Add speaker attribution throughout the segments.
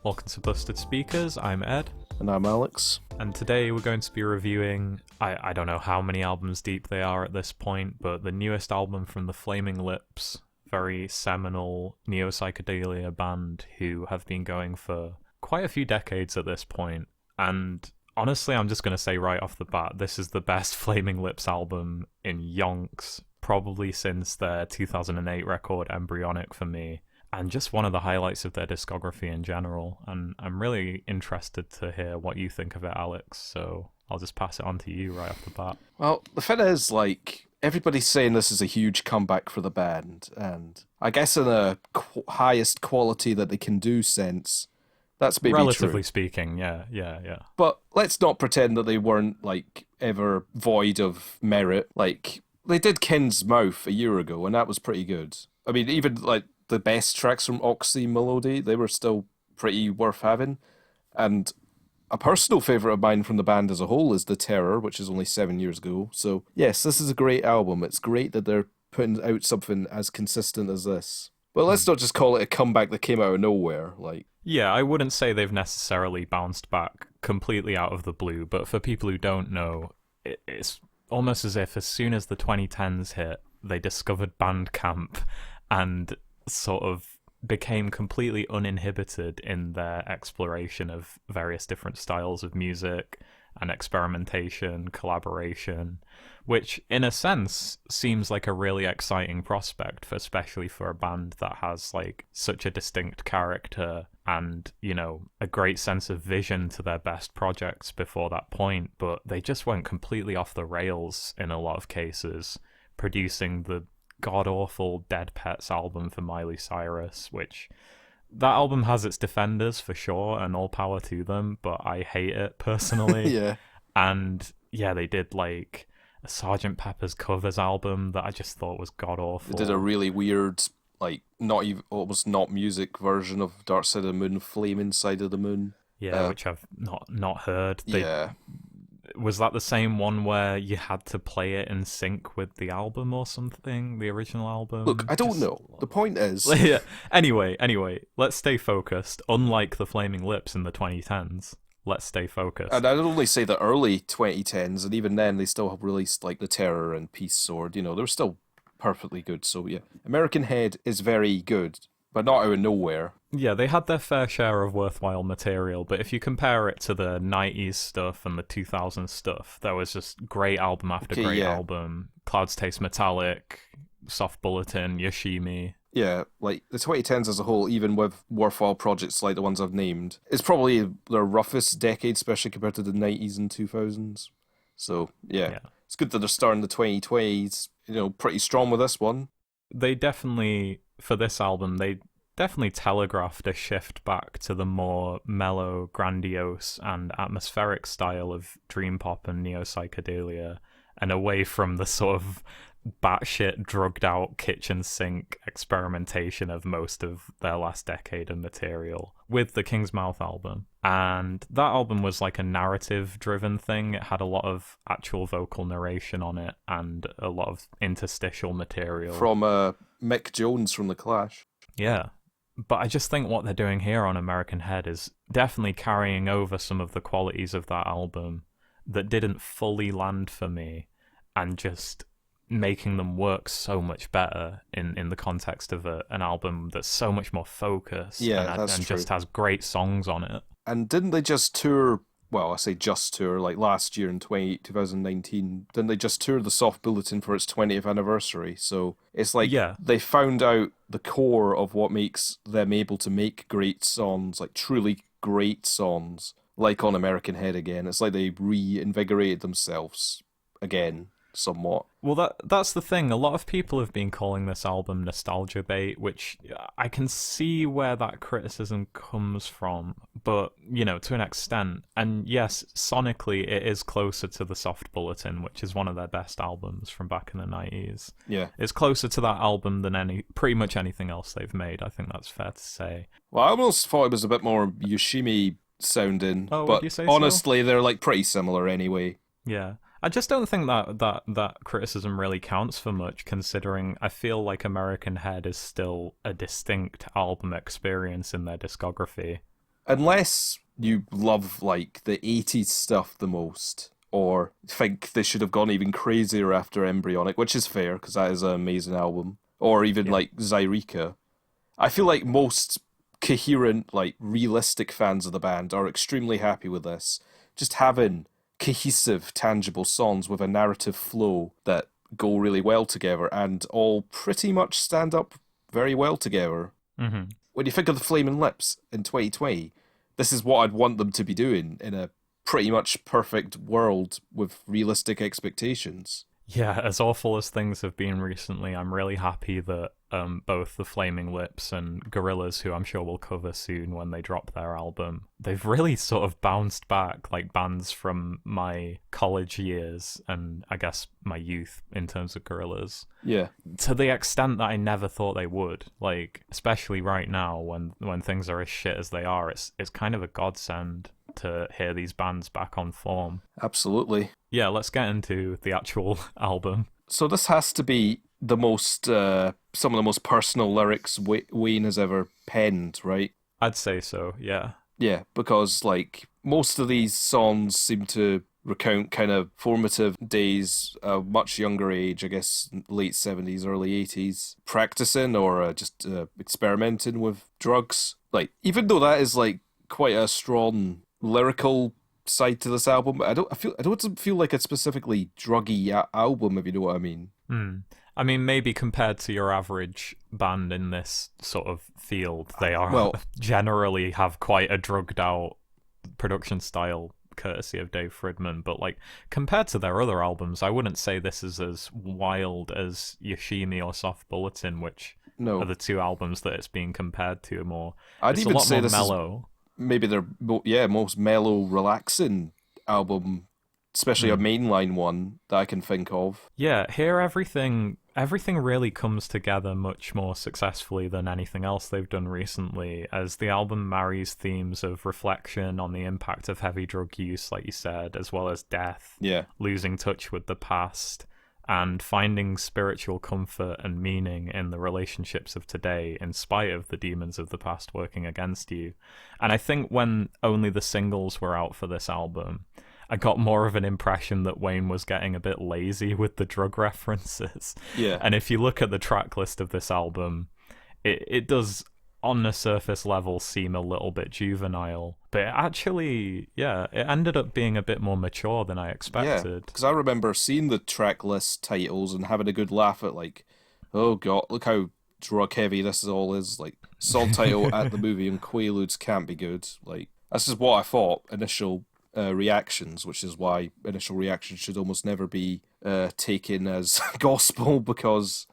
Speaker 1: Welcome to Busted Speakers, I'm Ed.
Speaker 2: And I'm Alex.
Speaker 1: And today we're going to be reviewing, I don't know how many albums deep they are at this point, but the newest album from the Flaming Lips, very seminal neo-psychedelia band who have been going for quite a few decades at this point. And honestly, I'm just going to say right off the bat, this is the best Flaming Lips album in yonks, probably since their 2008 record Embryonic for me. And just one of the highlights of their discography in general. And I'm really interested to hear what you think of it, Alex. So I'll just pass it on to you right off the bat.
Speaker 2: Well, the thing is, everybody's saying this is a huge comeback for the band. And I guess in a highest quality that they can do sense, that's maybe
Speaker 1: relatively
Speaker 2: true.
Speaker 1: Speaking, yeah.
Speaker 2: But let's not pretend that they weren't, ever void of merit. They did Kin's Mouth a year ago, and that was pretty good. I mean, even, the best tracks from Oxy Melody, they were still pretty worth having. And a personal favourite of mine from the band as a whole is The Terror, which is only 7 years ago. So, yes, this is a great album. It's great that they're putting out something as consistent as this. But let's not just call it a comeback that came out of nowhere.
Speaker 1: Yeah, I wouldn't say they've necessarily bounced back completely out of the blue, but for people who don't know, it's almost as if as soon as the 2010s hit, they discovered Bandcamp and sort of became completely uninhibited in their exploration of various different styles of music and experimentation, collaboration, which in a sense seems like a really exciting prospect, especially for a band that has such a distinct character and, a great sense of vision to their best projects before that point, but they just went completely off the rails in a lot of cases, producing the god-awful Dead Pets album for Miley Cyrus, which that album has its defenders for sure, and all power to them, but I hate it personally.
Speaker 2: Yeah.
Speaker 1: And yeah, they did a Sgt. Pepper's covers album that I just thought was god-awful.
Speaker 2: They did a really weird, not even, almost not music version of Dark Side of the Moon, Flame Inside of the Moon.
Speaker 1: Yeah, which I've not heard.
Speaker 2: Yeah.
Speaker 1: Was that the same one where you had to play it in sync with the album or something? The original album?
Speaker 2: Look, I don't know. The point is...
Speaker 1: yeah. Anyway, let's stay focused. Unlike the Flaming Lips in the 2010s, let's stay focused.
Speaker 2: And I'd only say the early 2010s, and even then they still have released The Terror and Peace Sword. They were still perfectly good. So yeah, American Head is very good, but not out of nowhere.
Speaker 1: Yeah, they had their fair share of worthwhile material, but if you compare it to the 90s stuff and the 2000s stuff, there was just great album after great album. Clouds Taste Metallic, Soft Bulletin, Yoshimi.
Speaker 2: Yeah, the 2010s as a whole, even with worthwhile projects like the ones I've named, it's probably their roughest decade, especially compared to the 90s and 2000s. So, yeah. It's good that they're starting the 2020s, pretty strong with this one.
Speaker 1: They definitely, for this album, they definitely telegraphed a shift back to the more mellow, grandiose, and atmospheric style of dream pop and neo-psychedelia, and away from the sort of batshit, drugged-out kitchen sink experimentation of most of their last decade of material, with the King's Mouth album. And that album was a narrative-driven thing. It had a lot of actual vocal narration on it, and a lot of interstitial material.
Speaker 2: From Mick Jones from The Clash.
Speaker 1: Yeah. But I just think what they're doing here on American Head is definitely carrying over some of the qualities of that album that didn't fully land for me, and just making them work so much better in the context of an album that's so much more focused and just has great songs on it.
Speaker 2: And didn't they just tour... Well, I say just tour, last year in 2019, didn't they just tour the Soft Bulletin for its 20th anniversary? So it's they found out the core of what makes them able to make great songs, truly great songs, on American Head again. It's like they reinvigorated themselves again, somewhat.
Speaker 1: Well, that's the thing. A lot of people have been calling this album nostalgia bait, which I can see where that criticism comes from, but, to an extent. And yes, sonically, it is closer to the Soft Bulletin, which is one of their best albums from back in the 90s.
Speaker 2: Yeah.
Speaker 1: It's closer to that album than pretty much anything else they've made. I think that's fair to say.
Speaker 2: Well, I almost thought it was a bit more Yoshimi sounding, but honestly,
Speaker 1: so?
Speaker 2: They're pretty similar anyway.
Speaker 1: Yeah. I just don't think that criticism really counts for much, considering I feel like American Head is still a distinct album experience in their discography.
Speaker 2: unless you love like the 80s stuff the most, or think they should have gone even crazier after Embryonic, which is fair because that is an amazing album, or even
Speaker 1: Yeah.
Speaker 2: like Zyrika. I feel like most coherent, like realistic fans of the band are extremely happy with this. Just having cohesive, tangible songs with a narrative flow that go really well together and all pretty much stand up very well together.
Speaker 1: Hmm.
Speaker 2: When you think of the Flaming Lips in 2020, this is what I'd want them to be doing in a pretty much perfect world with realistic expectations.
Speaker 1: Yeah, as awful as things have been recently, I'm really happy that both the Flaming Lips and Gorillaz, who I'm sure we'll cover soon when they drop their album, they've really sort of bounced back like bands from my college years and I guess my youth in terms of Gorillaz,
Speaker 2: Yeah.
Speaker 1: to the extent that I never thought they would. Like, especially right now when things are as shit as they are, it's kind of a godsend to hear these bands back on form.
Speaker 2: Absolutely.
Speaker 1: Yeah, let's get into the actual album.
Speaker 2: So this has to be the most, some of the most personal lyrics Wayne has ever penned, right?
Speaker 1: I'd say so, yeah.
Speaker 2: Yeah, because like most of these songs seem to recount kind of formative days, a much younger age, I guess late 70s, early 80s, practicing or just experimenting with drugs. Like, even though that is like quite a strong lyrical side to this album, I don't feel like a specifically druggy album, if you know what I mean.
Speaker 1: Hmm. I mean, maybe compared to your average band in this sort of field, they are
Speaker 2: Well,
Speaker 1: generally have quite a drugged out production style, courtesy of Dave Fridman. But like compared to their other albums, I wouldn't say this is as wild as Yoshimi or Soft Bulletin, which are
Speaker 2: no,
Speaker 1: the two albums that it's being compared to more.
Speaker 2: I'd
Speaker 1: It's a
Speaker 2: even
Speaker 1: lot
Speaker 2: say
Speaker 1: more
Speaker 2: this is
Speaker 1: mellow.
Speaker 2: maybe their most mellow, relaxing album, especially a
Speaker 1: Hmm.
Speaker 2: mainline one that I can think of.
Speaker 1: Yeah, here everything really comes together much more successfully than anything else they've done recently, as the album marries themes of reflection on the impact of heavy drug use, like you said, as well as death,
Speaker 2: Yeah,
Speaker 1: losing touch with the past, and finding spiritual comfort and meaning in the relationships of today in spite of the demons of the past working against you. And I think when only the singles were out for this album, I got more of an impression that Wayne was getting a bit lazy with the drug references.
Speaker 2: yeah,
Speaker 1: And if you look at the track list of this album, it does, on the surface level, seem a little bit juvenile. But it actually, yeah, it ended up being a bit more mature than I
Speaker 2: yeah.
Speaker 1: expected.
Speaker 2: Because I remember seeing the track list titles and having a good laugh at like, oh god, look how drug heavy this all is. Like, song title at the movie and Quaaludes can't be good. Like, that's just what I thought. Initial reactions, which is why initial reactions should almost never be taken as gospel because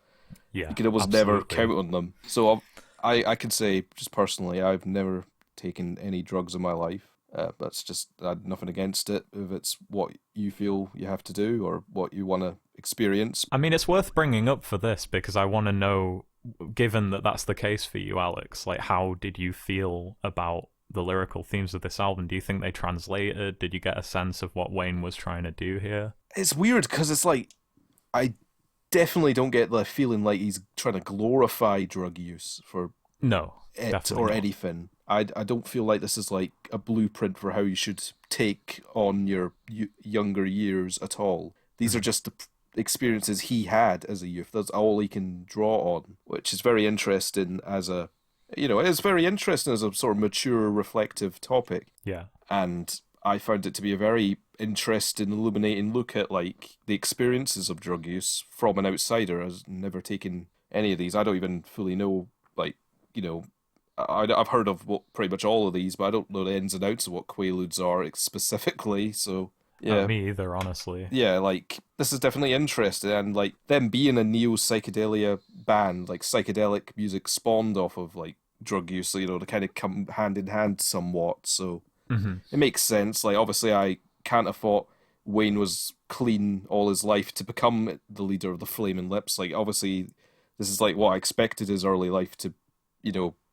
Speaker 1: Yeah,
Speaker 2: you can almost never
Speaker 1: absolutely.
Speaker 2: count on them. So I can say, just personally, I've never taken any drugs in my life. That's just I had nothing against it if it's what you feel you have to do or what you want to experience.
Speaker 1: I mean, it's worth bringing up for this because I want to know, given that that's the case for you, Alex, like, how did you feel about the lyrical themes of this album? Do you think they translated? Did you get a sense of what Wayne was trying to do here?
Speaker 2: It's weird because it's like I definitely don't get the feeling like he's trying to glorify drug use for
Speaker 1: No,
Speaker 2: it
Speaker 1: definitely
Speaker 2: or
Speaker 1: not.
Speaker 2: anything. I don't feel like this is like a blueprint for how you should take on your younger years at all. These are
Speaker 1: Mhm.
Speaker 2: just the experiences he had as a youth. That's all he can draw on, which is very interesting as a, it's very interesting as a sort of mature, reflective topic.
Speaker 1: Yeah.
Speaker 2: And I found it to be a very interesting, illuminating look at like the experiences of drug use from an outsider. I've never taken any of these. I don't even fully know, like, you know, I've heard of pretty much all of these, but I don't know the ins and outs of what Quaaludes are specifically. So yeah,
Speaker 1: Me either, honestly.
Speaker 2: yeah, like this is definitely interesting, and like them being a neo psychedelia band, like psychedelic music spawned off of like drug use, so they kind of come hand in hand somewhat. So
Speaker 1: Hmm.
Speaker 2: it makes sense. Like obviously, I can't have thought Wayne was clean all his life to become the leader of the Flaming Lips. Like obviously, this is like what I expected his early life to,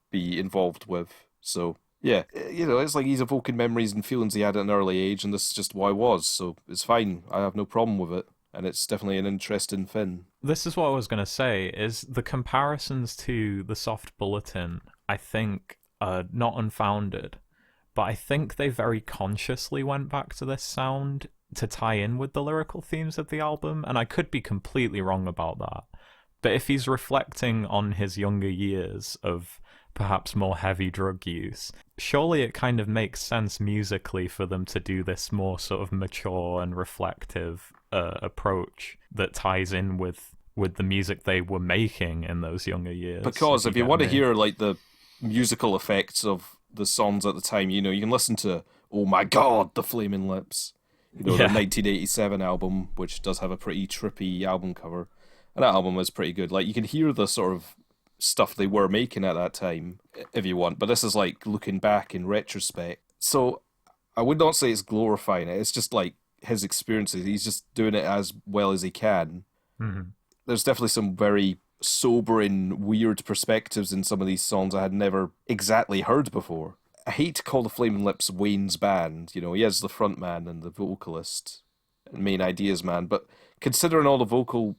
Speaker 2: be involved with. So yeah, it's like he's evoking memories and feelings he had at an early age, and this is just what I was. So it's fine. I have no problem with it, and it's definitely an interesting thing.
Speaker 1: This is what I was going to say, is the comparisons to the Soft Bulletin, I think, are not unfounded. but I think they very consciously went back to this sound to tie in with the lyrical themes of the album, and I could be completely wrong about that. But if he's reflecting on his younger years of perhaps more heavy drug use, surely it kind of makes sense musically for them to do this more sort of mature and reflective approach that ties in with the music they were making in those younger years.
Speaker 2: Because if you want to hear like the musical effects of the songs at the time, you can listen to "Oh My God," the Flaming Lips, the 1987 album, which does have a pretty trippy album cover, and that album was pretty good. Like, you can hear the sort of stuff they were making at that time, if you want, but this is like looking back in retrospect. So I would not say it's glorifying it. It's just like his experiences. He's just doing it as well as he can.
Speaker 1: Mm-hmm.
Speaker 2: There's definitely some very sobering, weird perspectives in some of these songs I had never exactly heard before. I hate to call the Flaming Lips Wayne's band. He is the front man and the vocalist and main ideas man, but considering all the vocal...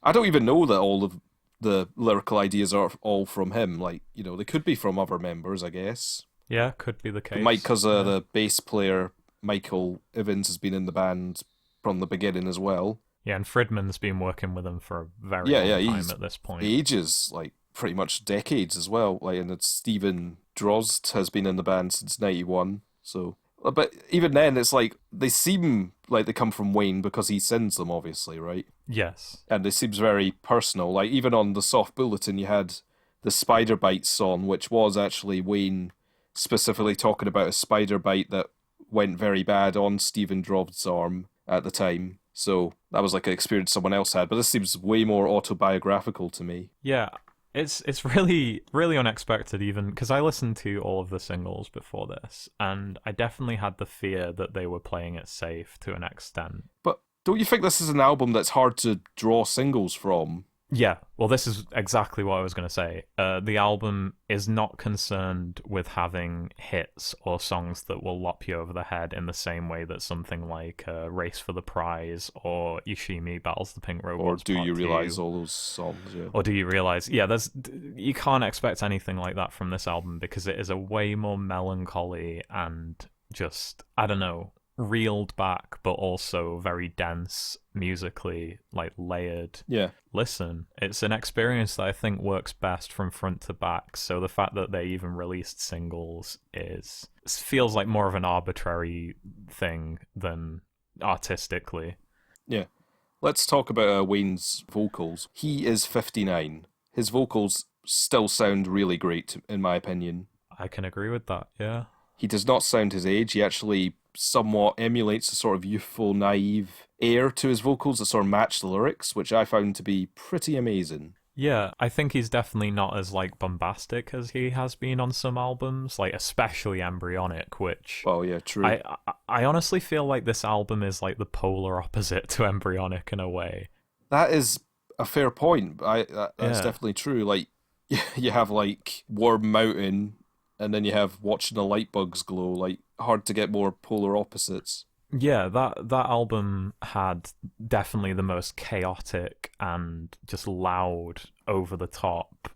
Speaker 2: I don't even know that all of the lyrical ideas are all from him. Like, they could be from other members, I guess.
Speaker 1: Yeah, could be the case.
Speaker 2: Mike Cuzza, the bass player, Michael Evans, has been in the band from the beginning as well.
Speaker 1: Yeah, and Fridman's been working with him for a very long time at this point.
Speaker 2: Ages, like pretty much decades as well. Like, and it's Stephen Drozd has been in the band since '91. So, but even then, it's like they seem like they come from Wayne because he sends them, obviously, right?
Speaker 1: Yes.
Speaker 2: And it seems very personal. Like, even on the Soft Bulletin, you had the Spider Bite song, which was actually Wayne specifically talking about a spider bite that went very bad on Stephen Drozd's arm at the time. So that was like an experience someone else had, but this seems way more autobiographical to me.
Speaker 1: Yeah, it's really, really unexpected, even because I listened to all of the singles before this, and I definitely had the fear that they were playing it safe to an extent.
Speaker 2: But don't you think this is an album that's hard to draw singles from?
Speaker 1: Yeah, well, this is exactly what I was going to say. The album is not concerned with having hits or songs that will lop you over the head in the same way that something like Race for the Prize or Yoshimi Battles the Pink Robots.
Speaker 2: Or Do You Realise all those songs? Yeah.
Speaker 1: Or Do You Realise? Yeah, you can't expect anything like that from this album because it is a way more melancholy and just, I don't know, reeled back, but also very dense musically, like layered.
Speaker 2: Yeah.
Speaker 1: Listen, it's an experience that I think works best from front to back. So the fact that they even released singles feels like more of an arbitrary thing than artistically.
Speaker 2: Yeah. Let's talk about Wayne's vocals. He is 59. His vocals still sound really great, in my opinion.
Speaker 1: I can agree with that, yeah.
Speaker 2: He does not sound his age. He actually somewhat emulates a sort of youthful, naive air to his vocals that sort of match the lyrics, which I found to be pretty amazing.
Speaker 1: Yeah, I think he's definitely not as like bombastic as he has been on some albums, like especially Embryonic, which...
Speaker 2: Oh yeah, true.
Speaker 1: I honestly feel like this album is like the polar opposite to Embryonic in a way.
Speaker 2: That is a fair point. That's definitely true. Like, you have like Warm Mountain, and then you have Watching the Light Bugs Glow. Like, hard to get more polar opposites.
Speaker 1: Yeah, that album had definitely the most chaotic and just loud, over-the-top,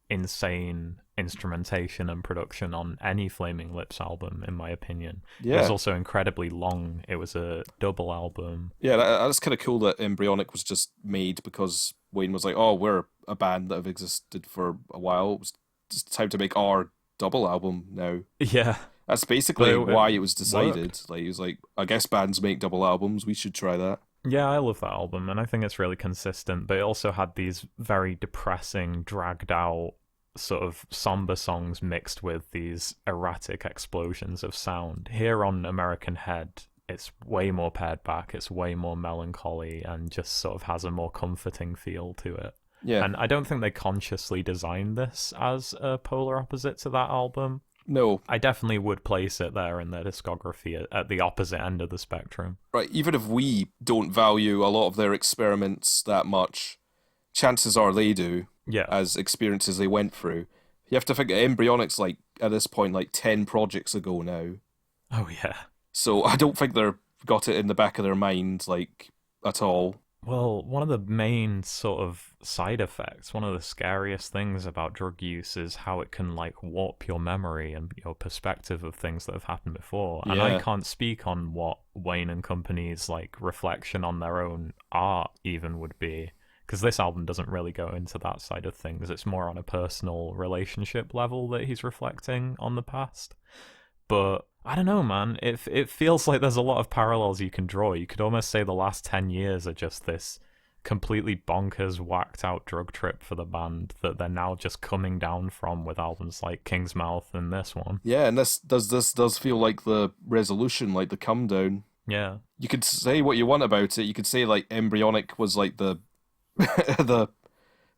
Speaker 1: insane instrumentation and production on any Flaming Lips album, in my opinion.
Speaker 2: Yeah.
Speaker 1: It was also incredibly long. It was a double album.
Speaker 2: Yeah, that's kind of cool that Embryonic was just made because Wayne was like, oh, we're a band that have existed for a while. It was just time to make our double album now.
Speaker 1: Yeah.
Speaker 2: That's basically why it was decided.
Speaker 1: Worked.
Speaker 2: Like, he was like, I guess bands make double albums. We should try that.
Speaker 1: Yeah, I love that album, and I think it's really consistent, but it also had these very depressing, dragged out, sort of somber songs mixed with these erratic explosions of sound. Here on American Head, it's way more pared back, it's way more melancholy, and just sort of has a more comforting feel to it.
Speaker 2: Yeah.
Speaker 1: And I don't think they consciously designed this as a polar opposite to that album.
Speaker 2: No.
Speaker 1: I definitely would place it there in their discography at the opposite end of the spectrum.
Speaker 2: Right, even if we don't value a lot of their experiments that much, chances are they do, as experiences they went through. You have to think Embryonic's like, at this point, like 10 projects ago now.
Speaker 1: Oh, yeah.
Speaker 2: So I don't think they've got it in the back of their mind, like, at all.
Speaker 1: Well, one of the main sort of side effects, one of the scariest things about drug use is how it can like warp your memory and your perspective of things that have happened before. And I
Speaker 2: Yeah.
Speaker 1: can't speak on what Wayne and Company's like reflection on their own art even would be, because this album doesn't really go into that side of things. It's more on a personal relationship level that he's reflecting on the past. But I don't know, man. It feels like there's a lot of parallels you can draw. You could almost say the last 10 years are just this completely bonkers, whacked out drug trip for the band that they're now just coming down from with albums like King's Mouth and this one.
Speaker 2: Yeah, and this does feel like the resolution, like the come down.
Speaker 1: Yeah.
Speaker 2: You could say what you want about it. You could say like Embryonic was like the the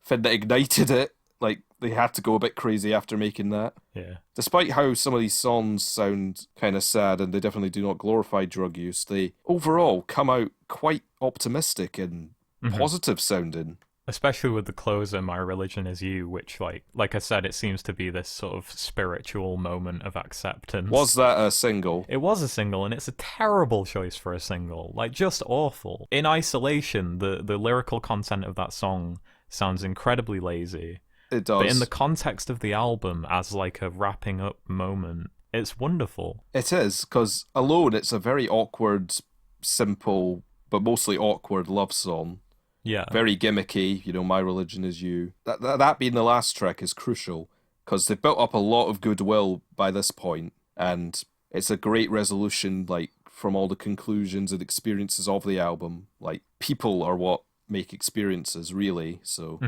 Speaker 2: thing that ignited it. Like they had to go a bit crazy after making that.
Speaker 1: Yeah.
Speaker 2: Despite how some of these songs sound kind of sad and they definitely do not glorify drug use, they overall come out quite optimistic and positive sounding.
Speaker 1: Especially with the closer, My Religion Is You, which like I said, it seems to be this sort of spiritual moment of acceptance.
Speaker 2: Was that a single?
Speaker 1: It was a single, and it's a terrible choice for a single. Like, just awful. In isolation, the lyrical content of that song sounds incredibly lazy.
Speaker 2: It does.
Speaker 1: But in the context of the album, as like a wrapping up moment, it's wonderful.
Speaker 2: It is, because alone it's a very awkward, simple, but mostly awkward love song.
Speaker 1: Yeah.
Speaker 2: Very gimmicky, My Religion Is You. That being the last track is crucial, because they've built up a lot of goodwill by this point, and it's a great resolution, like, from all the conclusions and experiences of the album. Like, people are what make experiences, really, so...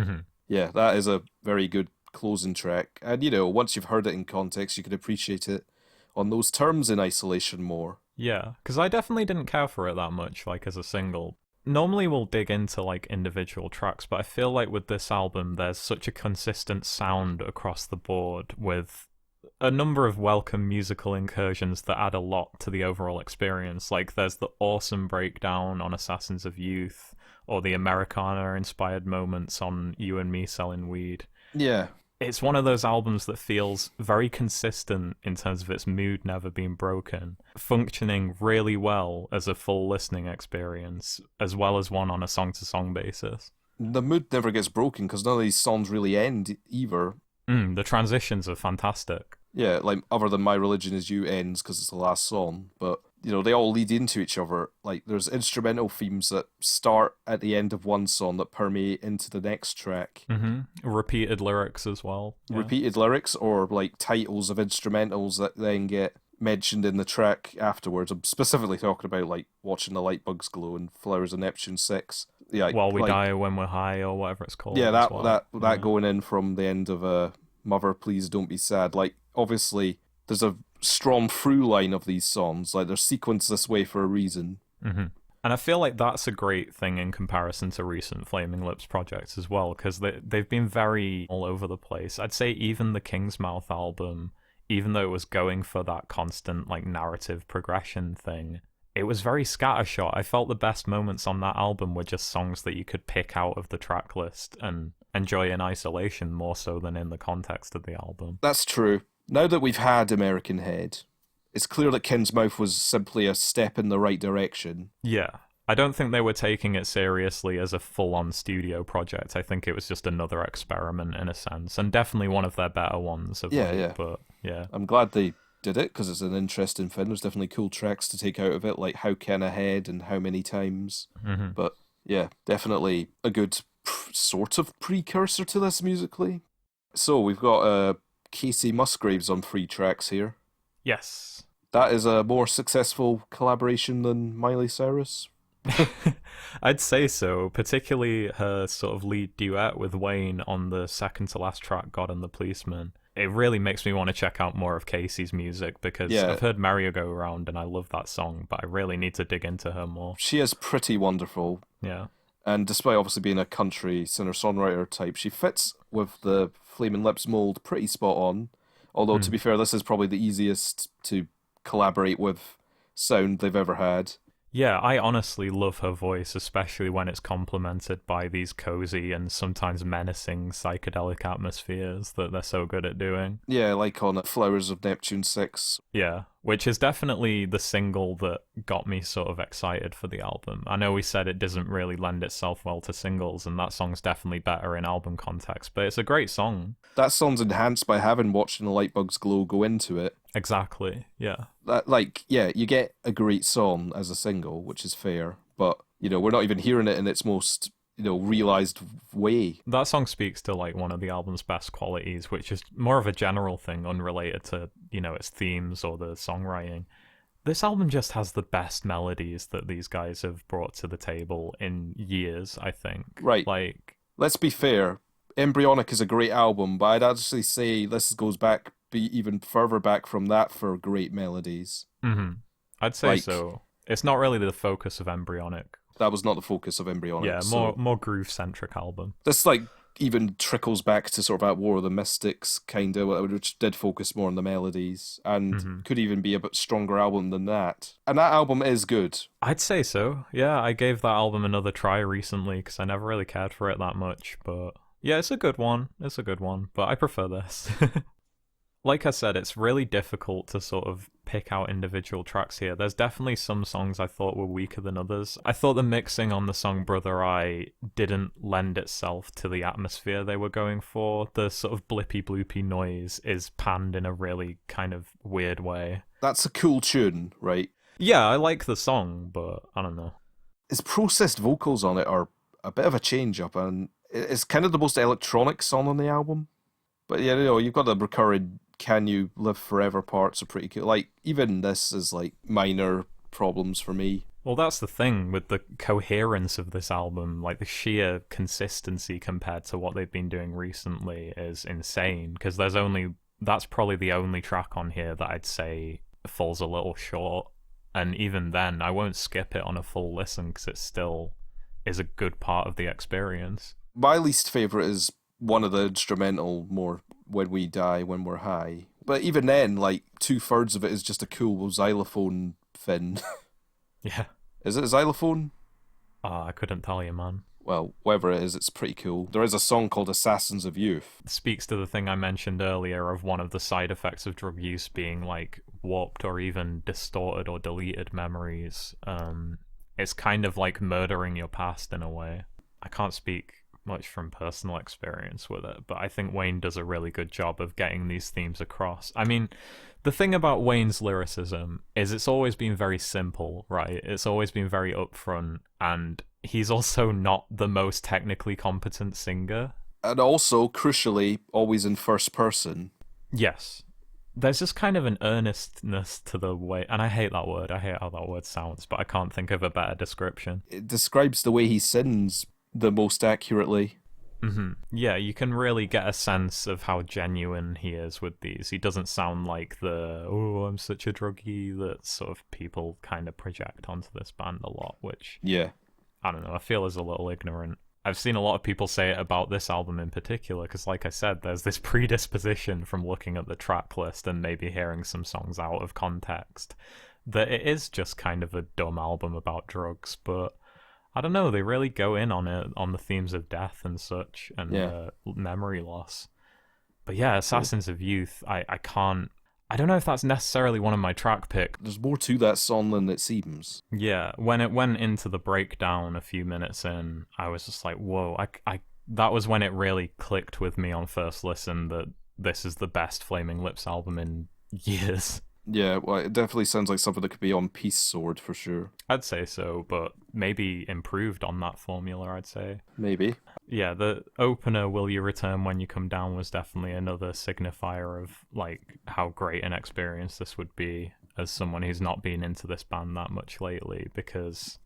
Speaker 2: Yeah, that is a very good closing track. And, once you've heard it in context, you can appreciate it on those terms in isolation more.
Speaker 1: Yeah, because I definitely didn't care for it that much, like, as a single. Normally we'll dig into, like, individual tracks, but I feel like with this album, there's such a consistent sound across the board with a number of welcome musical incursions that add a lot to the overall experience. Like, there's the awesome breakdown on Assassins of Youth, or the Americana-inspired moments on You and Me Selling Weed.
Speaker 2: Yeah.
Speaker 1: It's one of those albums that feels very consistent in terms of its mood never being broken, functioning really well as a full listening experience, as well as one on a song-to-song basis.
Speaker 2: The mood never gets broken, because none of these songs really end, either.
Speaker 1: The transitions are fantastic.
Speaker 2: Yeah, like, other than My Religion Is You ends, because it's the last song, but... they all lead into each other. Like, there's instrumental themes that start at the end of one song that permeate into the next track.
Speaker 1: Repeated lyrics as well.
Speaker 2: Yeah. Repeated lyrics, or, like, titles of instrumentals that then get mentioned in the track afterwards. I'm specifically talking about, like, Watching the Light Bugs Glow and Flowers of Neptune 6. Yeah,
Speaker 1: While We Die When We're High, or whatever it's called.
Speaker 2: Yeah, that going in from the end of Mother, Please Don't Be Sad. Like, obviously, there's a strong through line of these songs. Like, they're sequenced this way for a reason.
Speaker 1: And I feel like that's a great thing in comparison to recent Flaming Lips projects as well, because they've been very all over the place. I'd say even the King's Mouth album, even though it was going for that constant like narrative progression thing, it was very scattershot. I felt the best moments on that album were just songs that you could pick out of the track list and enjoy in isolation more so than in the context of the album.
Speaker 2: That's true. Now that we've had American Head, it's clear that King's Mouth was simply a step in the right direction.
Speaker 1: Yeah. I don't think they were taking it seriously as a full-on studio project. I think it was just another experiment in a sense, and definitely one of their better ones. But yeah.
Speaker 2: I'm glad they did it, because it's an interesting thing. There's definitely cool tracks to take out of it, like How Can Ahead and How Many Times. But yeah, definitely a good sort of precursor to this musically. So we've got Casey Musgraves on 3 tracks here.
Speaker 1: Yes.
Speaker 2: That is a more successful collaboration than Miley Cyrus.
Speaker 1: I'd say so, particularly her sort of lead duet with Wayne on the second to last track, God and the Policeman. It really makes me want to check out more of Casey's music, because I've heard Merry Go Round and I love that song, but I really need to dig into her more.
Speaker 2: She is pretty wonderful.
Speaker 1: Yeah.
Speaker 2: And despite obviously being a country singer-songwriter type, she fits with the Flaming Lips mold pretty spot on. Although, to be fair, this is probably the easiest to collaborate with sound they've ever had.
Speaker 1: Yeah, I honestly love her voice, especially when it's complemented by these cozy and sometimes menacing psychedelic atmospheres that they're so good at doing.
Speaker 2: Yeah, like on Flowers of Neptune 6.
Speaker 1: Yeah, which is definitely the single that got me sort of excited for the album. I know we said it doesn't really lend itself well to singles, and that song's definitely better in album context, but it's a great song.
Speaker 2: That song's enhanced by having Watching the Lightbugs Glow go into it.
Speaker 1: Exactly, yeah.
Speaker 2: You get a great song as a single, which is fair, but, we're not even hearing it in its most, realised way.
Speaker 1: That song speaks to, like, one of the album's best qualities, which is more of a general thing, unrelated to, its themes or the songwriting. This album just has the best melodies that these guys have brought to the table in years, I think.
Speaker 2: Right.
Speaker 1: Like,
Speaker 2: let's be fair. Embryonic is a great album, but I'd actually say this goes back, even further back from that for great melodies.
Speaker 1: I'd say so. It's not really the focus of Embryonic.
Speaker 2: That was not the focus of Embryonic.
Speaker 1: Yeah, more groove-centric album.
Speaker 2: This, even trickles back to sort of that War of the Mystics, kind of, which did focus more on the melodies, and could even be a bit stronger album than that. And that album is good.
Speaker 1: I'd say so. Yeah, I gave that album another try recently, because I never really cared for it that much, but yeah, it's a good one. But I prefer this. Like I said, it's really difficult to sort of pick out individual tracks here. There's definitely some songs I thought were weaker than others. I thought the mixing on the song Brother Eye didn't lend itself to the atmosphere they were going for. The sort of blippy bloopy noise is panned in a really kind of weird way.
Speaker 2: That's a cool tune, right?
Speaker 1: Yeah, I like the song, but I don't know.
Speaker 2: His processed vocals on it are a bit of a change-up, and it's kind of the most electronic song on the album. But yeah, you've got the recurring Can You Live Forever parts are pretty cool. Like, even this is minor problems for me.
Speaker 1: Well, that's the thing with the coherence of this album. Like, the sheer consistency compared to what they've been doing recently is insane. Because that's probably the only track on here that I'd say falls a little short. And even then, I won't skip it on a full listen because it still is a good part of the experience.
Speaker 2: My least favourite is one of the instrumental, more When We Die, When We're High. But even then, 2/3 of it is just a cool xylophone thing.
Speaker 1: Yeah.
Speaker 2: Is it a xylophone?
Speaker 1: I couldn't tell you, man.
Speaker 2: Well, whatever it is, it's pretty cool. There is a song called Assassins of Youth.
Speaker 1: It speaks to the thing I mentioned earlier of one of the side effects of drug use being, warped or even distorted or deleted memories. It's kind of like murdering your past in a way. I can't speak much from personal experience with it, but I think Wayne does a really good job of getting these themes across. I mean, the thing about Wayne's lyricism is it's always been very simple, right? It's always been very upfront, and he's also not the most technically competent singer.
Speaker 2: And also, crucially, always in first person.
Speaker 1: Yes. There's just kind of an earnestness to the way, and I hate that word. I hate how that word sounds, but I can't think of a better description.
Speaker 2: It describes the way he sings the most accurately.
Speaker 1: Yeah, you can really get a sense of how genuine he is with these. He doesn't sound like I'm such a druggie that sort of people kind of project onto this band a lot, which,
Speaker 2: yeah,
Speaker 1: I don't know, I feel is a little ignorant. I've seen a lot of people say it about this album in particular, because like I said, there's this predisposition from looking at the track list and maybe hearing some songs out of context that it is just kind of a dumb album about drugs, but I don't know, they really go in on it, on the themes of death and such, and memory loss. But yeah, Assassins of Youth, I don't know if that's necessarily one of my track picks.
Speaker 2: There's more to that song than it seems.
Speaker 1: Yeah, when it went into the breakdown a few minutes in, I was just like, whoa, that was when it really clicked with me on first listen that this is the best Flaming Lips album in years.
Speaker 2: Yeah, well, it definitely sounds like something that could be on Peace Sword for sure.
Speaker 1: I'd say so, but maybe improved on that formula, I'd say.
Speaker 2: Maybe.
Speaker 1: Yeah, the opener, Will You Return When You Come Down, was definitely another signifier of how great an experience this would be as someone who's not been into this band that much lately, because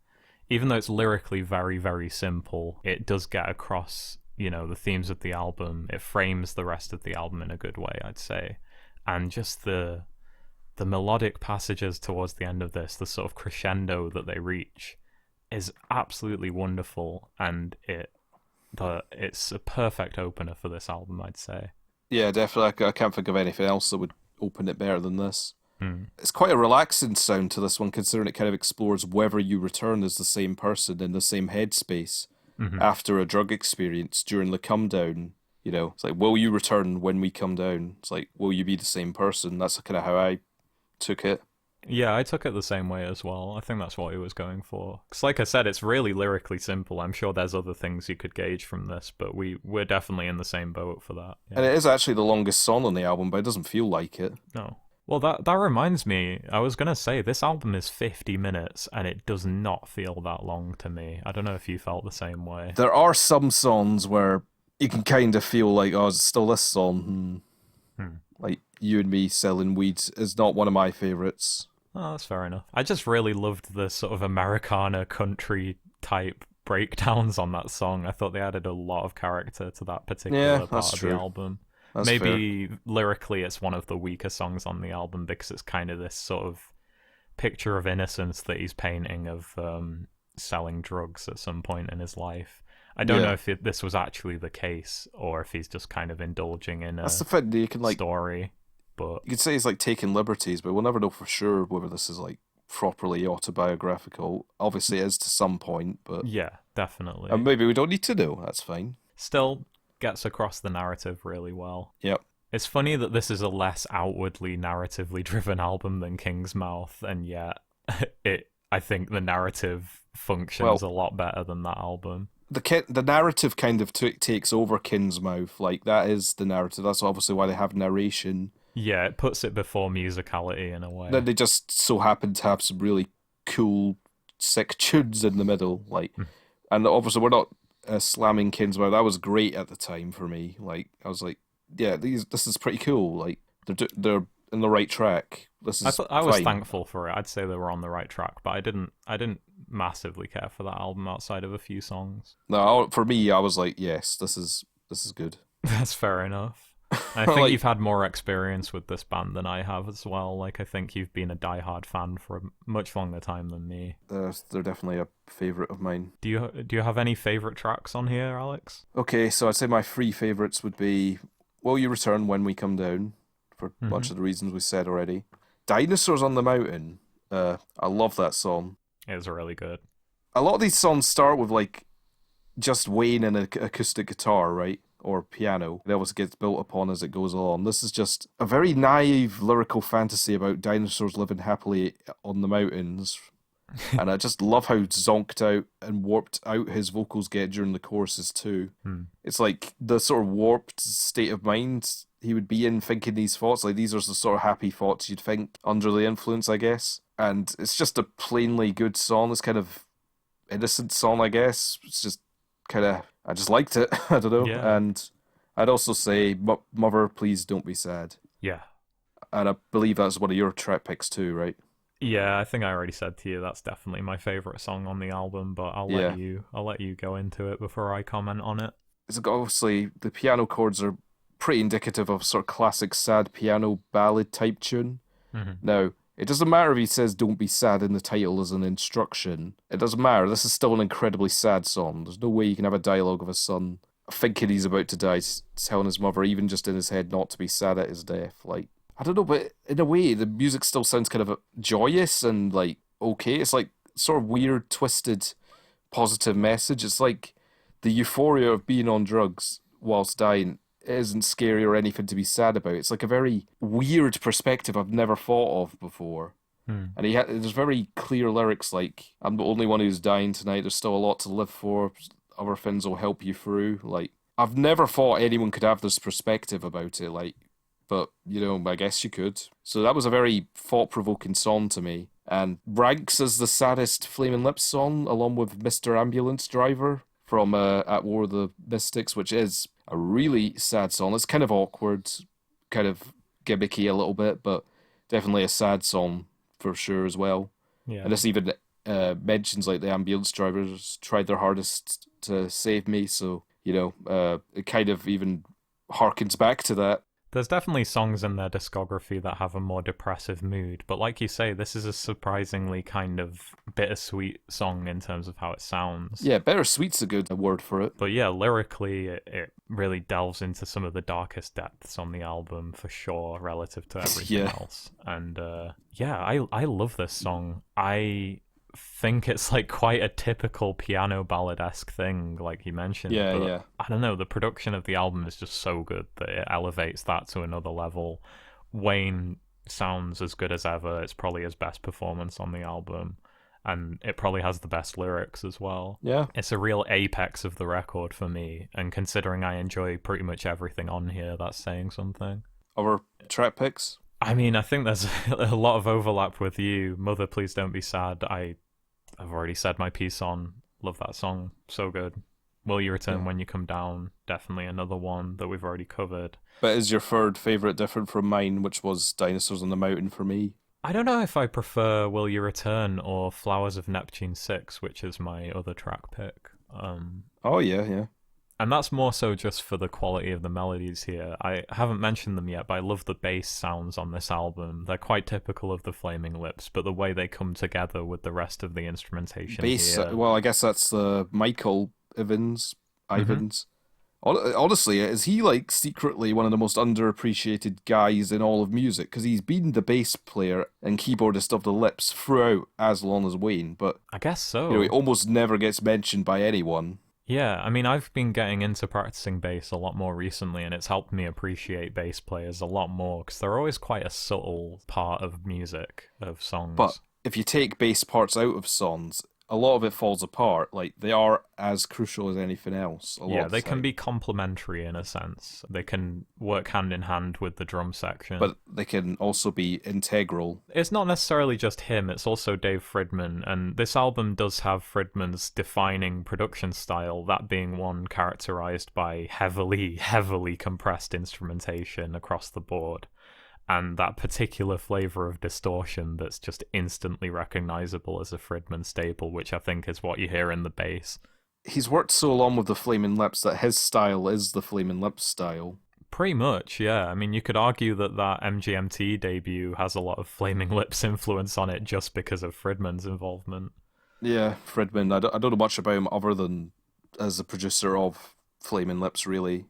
Speaker 1: even though it's lyrically very, very simple, it does get across, the themes of the album. It frames the rest of the album in a good way, I'd say. And just the melodic passages towards the end of this, the sort of crescendo that they reach, is absolutely wonderful, and it's a perfect opener for this album, I'd say.
Speaker 2: Yeah, definitely. I can't think of anything else that would open it better than this. It's quite a relaxing sound to this one, considering it kind of explores whether you return as the same person in the same headspace after a drug experience during the come down. It's like, will you return when we come down? It's like, will you be the same person? That's kind of how I took it.
Speaker 1: Yeah, I took it the same way as well. I think that's what he was going for. Because, like I said, it's really lyrically simple. I'm sure there's other things you could gauge from this, but we're definitely in the same boat for that.
Speaker 2: And
Speaker 1: Yeah.
Speaker 2: it is actually the longest song on the album, but it doesn't feel like it.
Speaker 1: No. Well, that reminds me. I was gonna say this album is 50 minutes, and it does not feel that long to me. I don't know if you felt the same way.
Speaker 2: There are some songs where you can kind of feel like, oh, it's still this song. Like You and Me Selling Weed is not one of my favourites.
Speaker 1: Oh, that's fair enough. I just really loved the sort of Americana country type breakdowns on that song. I thought they added a lot of character to that particular part of the album.
Speaker 2: That's
Speaker 1: Maybe
Speaker 2: fair.
Speaker 1: lyrically it's one of the weaker songs on the album because it's kind of this sort of picture of innocence that he's painting of selling drugs at some point in his life. I don't know if this was actually the case or if he's just kind of indulging in
Speaker 2: That's the thing. You can
Speaker 1: story. But
Speaker 2: you could say he's like taking liberties, but we'll never know for sure whether this is like properly autobiographical. Obviously, it is to some point, but
Speaker 1: yeah, definitely.
Speaker 2: and maybe we don't need to know. That's fine.
Speaker 1: Still gets across the narrative really well.
Speaker 2: Yep.
Speaker 1: It's funny that this is a less outwardly narratively driven album than King's Mouth, and yet I think the narrative functions a lot better than that album.
Speaker 2: The narrative kind of takes over Kin's Mouth. Like, that is the narrative. That's obviously why they have narration.
Speaker 1: Yeah, it puts it before musicality in a way.
Speaker 2: Then they just so happen to have some really cool, sick tunes in the middle. Like, and obviously we're not slamming Kin's Mouth. That was great at the time for me. Like, I was like, yeah, this is pretty cool. Like, they're in the right track. This is
Speaker 1: I was
Speaker 2: fine.
Speaker 1: thankful for it. I'd say they were on the right track, but I didn't massively care for that album outside of a few songs.
Speaker 2: No, for me, I was like, yes, this is good.
Speaker 1: That's fair enough. I think
Speaker 2: Like,
Speaker 1: you've had more experience with this band than I have as well. Like, I think you've been a diehard fan for a much longer time than me.
Speaker 2: they're definitely a favorite of mine.
Speaker 1: Do you have any favorite tracks on here, Alex?
Speaker 2: Okay, so I'd say my three favorites would be Will You Return When We Come Down, for much of the reasons we said already. Dinosaurs on the Mountain. I love that song.
Speaker 1: It's really good.
Speaker 2: A lot of these songs start with like just Wayne and an acoustic guitar, right? Or piano. It always gets built upon as it goes along. This is just a very naive lyrical fantasy about dinosaurs living happily on the mountains. And I just love how zonked out and warped out his vocals get during the choruses too. It's like the sort of warped state of mind he would be in thinking these thoughts. Like, these are the sort of happy thoughts you'd think under the influence, I guess. And it's just a plainly good song. It's kind of innocent song, I guess. It's just kind of, I just liked it. I don't know.
Speaker 1: Yeah.
Speaker 2: And I'd also say Mother, Please Don't Be Sad.
Speaker 1: Yeah.
Speaker 2: And I believe that's one of your track picks too, right?
Speaker 1: Yeah, I think I already said to you that's definitely my favorite song on the album, but I'll let you go into it before I comment on it.
Speaker 2: It's obviously the piano chords are pretty indicative of sort of classic sad piano ballad type tune. Now, it doesn't matter if he says "Don't be sad" in the title as an instruction. It doesn't matter. This is still an incredibly sad song. There's no way you can have a dialogue of a son thinking he's about to die, telling his mother, even just in his head, not to be sad at his death. Like, I don't know, but in a way, the music still sounds kind of joyous and like okay. It's like sort of weird, twisted, positive message. It's like the euphoria of being on drugs whilst dying isn't scary or anything to be sad about. It's like a very weird perspective I've never thought of before. And there's very clear lyrics like, I'm the only one who's dying tonight, there's still a lot to live for, other things will help you through. Like, I've never thought anyone could have this perspective about it, like, but, you know, I guess you could. So that was a very thought-provoking song to me. And ranks as the saddest Flaming Lips song, along with Mr. Ambulance Driver from At War of the Mystics, which is a really sad song. It's kind of awkward, kind of gimmicky a little bit, but definitely a sad song for sure as well.
Speaker 1: Yeah.
Speaker 2: And this even mentions like the ambulance drivers tried their hardest to save me, so, you know, it kind of even harkens back to that.
Speaker 1: There's definitely songs in their discography that have a more depressive mood, but like you say, this is a surprisingly kind of bittersweet song in terms of how it sounds.
Speaker 2: Yeah, bittersweet's a good word for it.
Speaker 1: But yeah, lyrically, it really delves into some of the darkest depths on the album for sure, relative to everything else. And I love this song. I think it's like quite a typical piano ballad-esque thing, like you mentioned. But I don't know, the production of the album is just so good that it elevates that to another level. Wayne sounds as good as ever. It's probably his best performance on the album, and it probably has the best lyrics as well.
Speaker 2: Yeah.
Speaker 1: It's a real apex of the record for me, and considering I enjoy pretty much everything on here, that's saying something.
Speaker 2: Other track picks?
Speaker 1: I mean, I think there's a lot of overlap with you. Mother, Please Don't Be Sad, I've already said my piece on. Love that song. So good. Will You Return When You Come Down? Definitely another one that we've already covered.
Speaker 2: But is your third favourite different from mine, which was Dinosaurs on the Mountain for me?
Speaker 1: I don't know if I prefer Will You Return or Flowers of Neptune 6, which is my other track pick.
Speaker 2: Oh, yeah.
Speaker 1: And that's more so just for the quality of the melodies here. I haven't mentioned them yet, but I love the bass sounds on this album. They're quite typical of the Flaming Lips, but the way they come together with the rest of the instrumentation
Speaker 2: Bass,
Speaker 1: here...
Speaker 2: well, I guess that's Michael Ivins. Honestly, is he like secretly one of the most underappreciated guys in all of music? Because he's been the bass player and keyboardist of the Lips throughout As Long as Wayne, but
Speaker 1: I guess so.
Speaker 2: You know, he almost never gets mentioned by anyone.
Speaker 1: Yeah, I mean, I've been getting into practicing bass a lot more recently, and it's helped me appreciate bass players a lot more, because they're always quite a subtle part of music, of songs.
Speaker 2: But if you take bass parts out of songs, a lot of it falls apart. Like, they are as crucial as anything else.
Speaker 1: Yeah, they can be complementary in a sense. They can work hand in hand with the drum section.
Speaker 2: But they can also be integral.
Speaker 1: It's not necessarily just him, it's also Dave Fridman, and this album does have Fridman's defining production style, that being one characterized by heavily, heavily compressed instrumentation across the board. And that particular flavour of distortion that's just instantly recognisable as a Fridman staple, which I think is what you hear in the bass.
Speaker 2: He's worked so long with the Flaming Lips that his style is the Flaming Lips style.
Speaker 1: Pretty much, yeah. I mean, you could argue that MGMT debut has a lot of Flaming Lips influence on it just because of Fridman's involvement.
Speaker 2: Yeah, Fridman. I don't know much about him other than as a producer of Flaming Lips, really.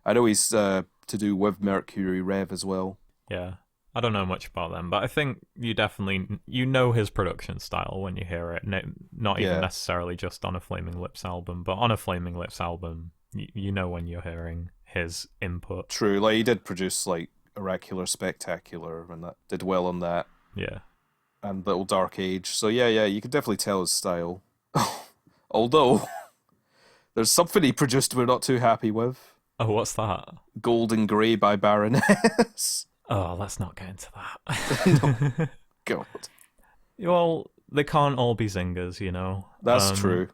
Speaker 2: I know he's to do with Mercury Rev as well.
Speaker 1: Yeah, I don't know much about them, but I think you definitely, you know his production style when you hear it, not even necessarily just on a Flaming Lips album, but on a Flaming Lips album, you know when you're hearing his input.
Speaker 2: True, like he did produce like Oracular Spectacular, and that did well on that.
Speaker 1: Yeah.
Speaker 2: And Little Dark Age, so yeah, you can definitely tell his style. Although, there's something he produced we're not too happy with.
Speaker 1: Oh, what's that?
Speaker 2: Gold and Grey by Baroness.
Speaker 1: Oh, let's not get into that.
Speaker 2: No. God.
Speaker 1: Well, they can't all be zingers, you know.
Speaker 2: That's true.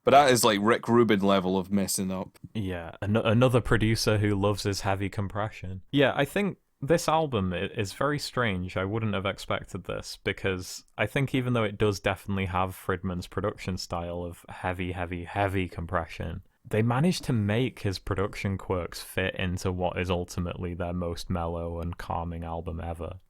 Speaker 2: But that is like Rick Rubin level of messing up.
Speaker 1: Yeah, another producer who loves his heavy compression. Yeah, I think this album is very strange. I wouldn't have expected this, because I think even though it does definitely have Fridman's production style of heavy, heavy, heavy compression, they managed to make his production quirks fit into what is ultimately their most mellow and calming album ever.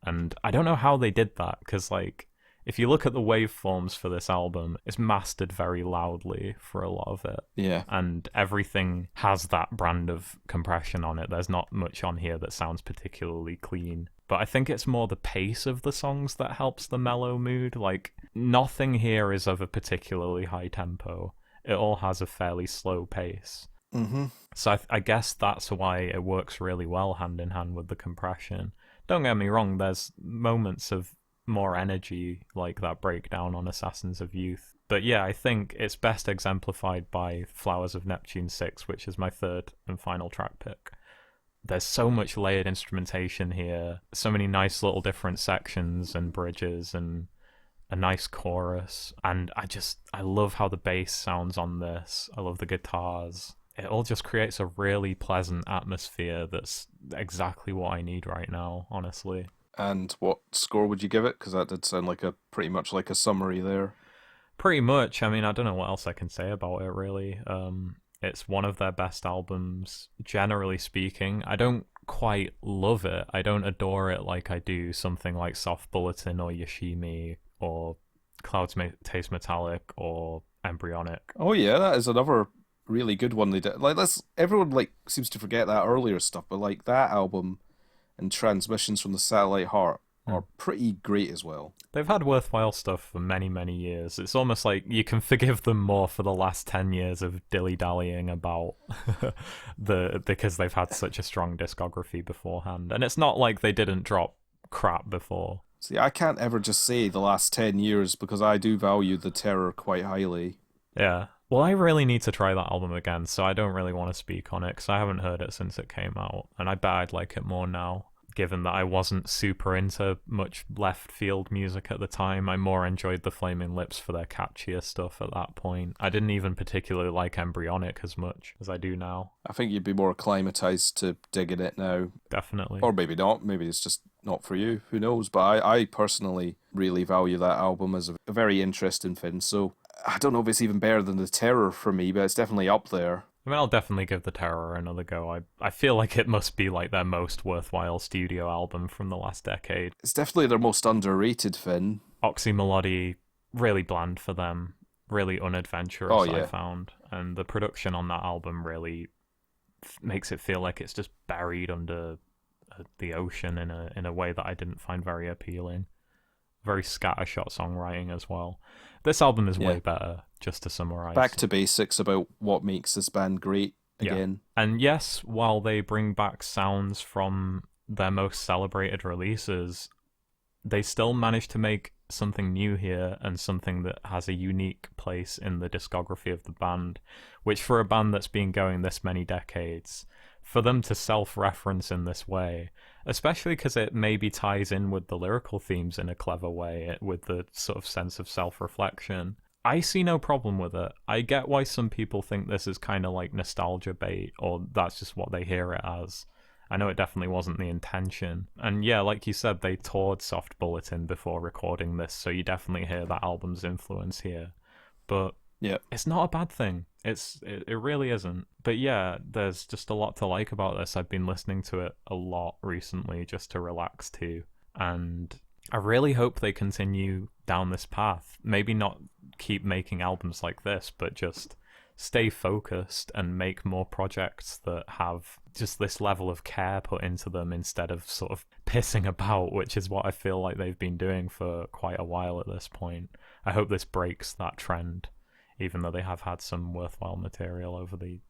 Speaker 1: And I don't know how they did that, because, like, if you look at the waveforms for this album, it's mastered very loudly for a lot of it.
Speaker 2: Yeah.
Speaker 1: And everything has that brand of compression on it. There's not much on here that sounds particularly clean. But I think it's more the pace of the songs that helps the mellow mood. Like, nothing here is of a particularly high tempo. It all has a fairly slow pace.
Speaker 2: Mm-hmm.
Speaker 1: So I guess that's why it works really well hand in hand with the compression. Don't get me wrong, there's moments of more energy, like that breakdown on Assassins of Youth. But yeah, I think it's best exemplified by Flowers of Neptune 6, which is my third and final track pick. There's so much layered instrumentation here, so many nice little different sections and bridges and a nice chorus, and I love how the bass sounds on this. I love the guitars. It all just creates a really pleasant atmosphere that's exactly what I need right now, honestly.
Speaker 2: And what score would you give it? Because that did sound like pretty much like a summary there.
Speaker 1: Pretty much. I mean, I don't know what else I can say about it, really. It's one of their best albums, generally speaking. I don't quite love it. I don't adore it like I do something like Soft Bulletin or Yoshimi or Clouds Taste Metallic or Embryonic.
Speaker 2: Oh yeah, that is another really good one they did. Like, everyone like seems to forget that earlier stuff, but like that album and Transmissions from the Satellite Heart, are pretty great as well.
Speaker 1: They've had worthwhile stuff for many, many years. It's almost like you can forgive them more for the last 10 years of dilly-dallying about because they've had such a strong discography beforehand. And it's not like they didn't drop crap before.
Speaker 2: See, I can't ever just say the last 10 years because I do value The Terror quite highly.
Speaker 1: Yeah. Well, I really need to try that album again, so I don't really want to speak on it because I haven't heard it since it came out. And I bet I'd like it more now. Given that I wasn't super into much left field music at the time, I more enjoyed the Flaming Lips for their catchier stuff at that point. I didn't even particularly like Embryonic as much as I do now.
Speaker 2: I think you'd be more acclimatized to digging it now.
Speaker 1: Definitely.
Speaker 2: Or maybe not. Maybe it's just not for you. Who knows? But I personally really value that album as a very interesting thing. So I don't know if it's even better than The Terror for me, but it's definitely up there.
Speaker 1: I mean, I'll definitely give The Terror another go. I feel like it must be like their most worthwhile studio album from the last decade.
Speaker 2: It's definitely their most underrated thing.
Speaker 1: Oxymelody, really bland for them, really unadventurous, I found. And the production on that album really makes it feel like it's just buried under the ocean in a way that I didn't find very appealing. Very scattershot songwriting as well. This album is way better, just to summarize.
Speaker 2: Back to basics about what makes this band great again.
Speaker 1: Yeah. And yes, while they bring back sounds from their most celebrated releases, they still manage to make something new here and something that has a unique place in the discography of the band, which for a band that's been going this many decades, for them to self-reference in this way, especially because it maybe ties in with the lyrical themes in a clever way, with the sort of sense of self-reflection, I see no problem with it. I get why some people think this is kind of like nostalgia bait, or that's just what they hear it as. I know it definitely wasn't the intention. And yeah, like you said, they toured Soft Bulletin before recording this, so you definitely hear that album's influence here. But it's not a bad thing. It really isn't. But yeah, there's just a lot to like about this. I've been listening to it a lot recently just to relax to. And I really hope they continue down this path. Maybe not keep making albums like this, but just stay focused and make more projects that have just this level of care put into them instead of sort of pissing about, which is what I feel like they've been doing for quite a while at this point. I hope this breaks that trend, even though they have had some worthwhile material over the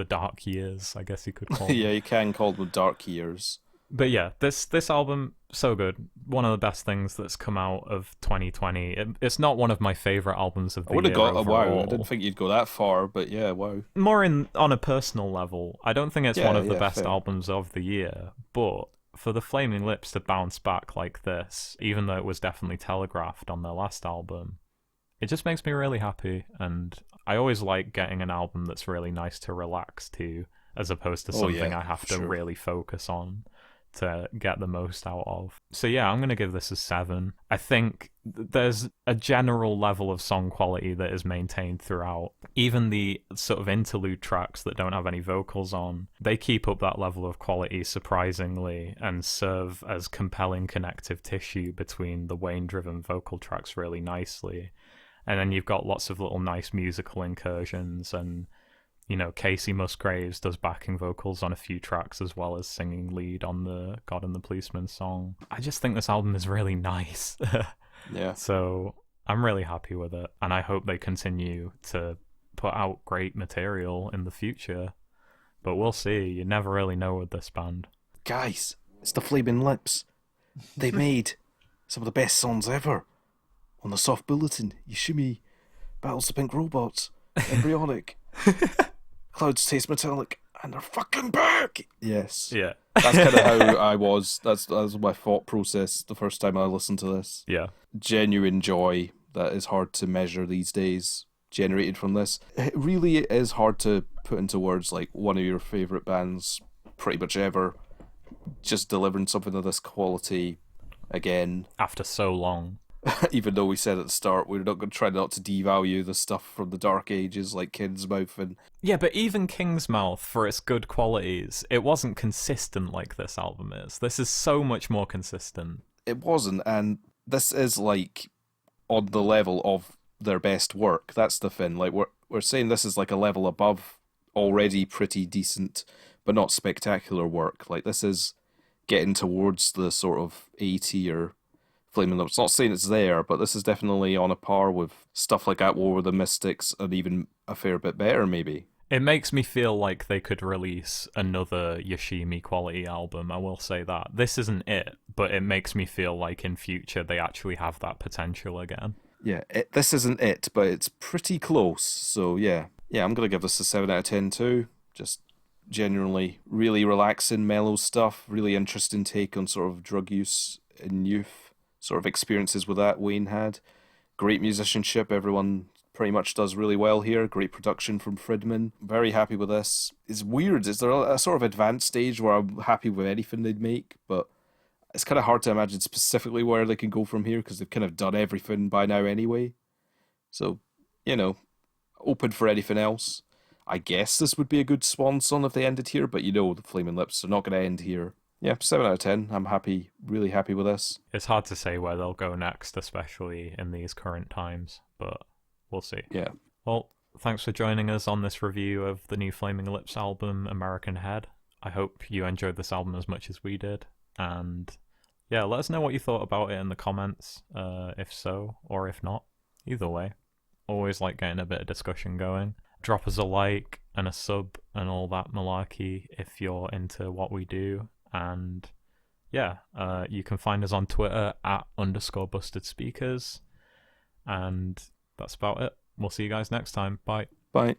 Speaker 1: dark years, I guess you could call them.
Speaker 2: Yeah, you can call them dark years.
Speaker 1: But yeah, this album, so good. One of the best things that's come out of 2020. It's not one of my favourite albums of the year.
Speaker 2: I would have got
Speaker 1: overall.
Speaker 2: a wow. I didn't think you'd go that far, but yeah, wow.
Speaker 1: More on a personal level. I don't think it's one of the best albums of the year, but for the Flaming Lips to bounce back like this, even though it was definitely telegraphed on their last album, it just makes me really happy. And I always like getting an album that's really nice to relax to, as opposed to something I have to really focus on to get the most out of. So yeah, I'm going to give this a 7. I think there's a general level of song quality that is maintained throughout. Even the sort of interlude tracks that don't have any vocals on, they keep up that level of quality surprisingly and serve as compelling connective tissue between the Wayne-driven vocal tracks really nicely. And then you've got lots of little nice musical incursions, and you know, Casey Musgraves does backing vocals on a few tracks as well as singing lead on the God and the Policeman song. I just think this album is really nice.
Speaker 2: Yeah.
Speaker 1: So I'm really happy with it, and I hope they continue to put out great material in the future. But we'll see. You never really know with this band.
Speaker 2: Guys, it's the Flaming Lips. They made some of the best songs ever. On the Soft Bulletin, Yushimi, Battles the Pink Robots, Embryonic, Clouds Taste Metallic, and they're fucking back! Yes.
Speaker 1: Yeah.
Speaker 2: That's kind of how I was. That's my thought process the first time I listened to this.
Speaker 1: Yeah.
Speaker 2: Genuine joy that is hard to measure these days, generated from this. It really is hard to put into words, like one of your favourite bands pretty much ever just delivering something of this quality again.
Speaker 1: After so long.
Speaker 2: Even though we said at the start we're not going to try not to devalue the stuff from the dark ages like Kid's Mouth and...
Speaker 1: Yeah, but even King's Mouth, for its good qualities, it wasn't consistent like this album is. This is so much more consistent.
Speaker 2: It wasn't, and this is like on the level of their best work. That's the thing. Like we're saying this is like a level above already pretty decent but not spectacular work. Like this is getting towards the sort of A tier Flaming Lips. Not saying it's there, but this is definitely on a par with stuff like At War with the Mystics, and even a fair bit better, maybe.
Speaker 1: It makes me feel like they could release another Yoshimi quality album, I will say that. This isn't it, but it makes me feel like in future they actually have that potential again.
Speaker 2: Yeah, this isn't it, but it's pretty close. So yeah, I'm gonna give this a 7 out of 10 too. Just genuinely really relaxing, mellow stuff. Really interesting take on sort of drug use in youth, sort of experiences with that Wayne had. Great musicianship. Everyone pretty much does really well here. Great production from Fridman. Very happy with this. It's weird. Is there a sort of advanced stage where I'm happy with anything they'd make? But it's kind of hard to imagine specifically where they can go from here because they've kind of done everything by now anyway. So, open for anything else. I guess this would be a good swan song if they ended here, but the Flaming Lips are not going to end here. Yeah, 7 out of 10. I'm happy, really happy with this.
Speaker 1: It's hard to say where they'll go next, especially in these current times, but we'll see.
Speaker 2: Yeah.
Speaker 1: Well, thanks for joining us on this review of the new Flaming Lips album, American Head. I hope you enjoyed this album as much as we did, and yeah, let us know what you thought about it in the comments, if so, or if not. Either way, always like getting a bit of discussion going. Drop us a like and a sub and all that malarkey if you're into what we do. And yeah, you can find us on Twitter at _BustedSpeakers. And that's about it. We'll see you guys next time. Bye.
Speaker 2: Bye.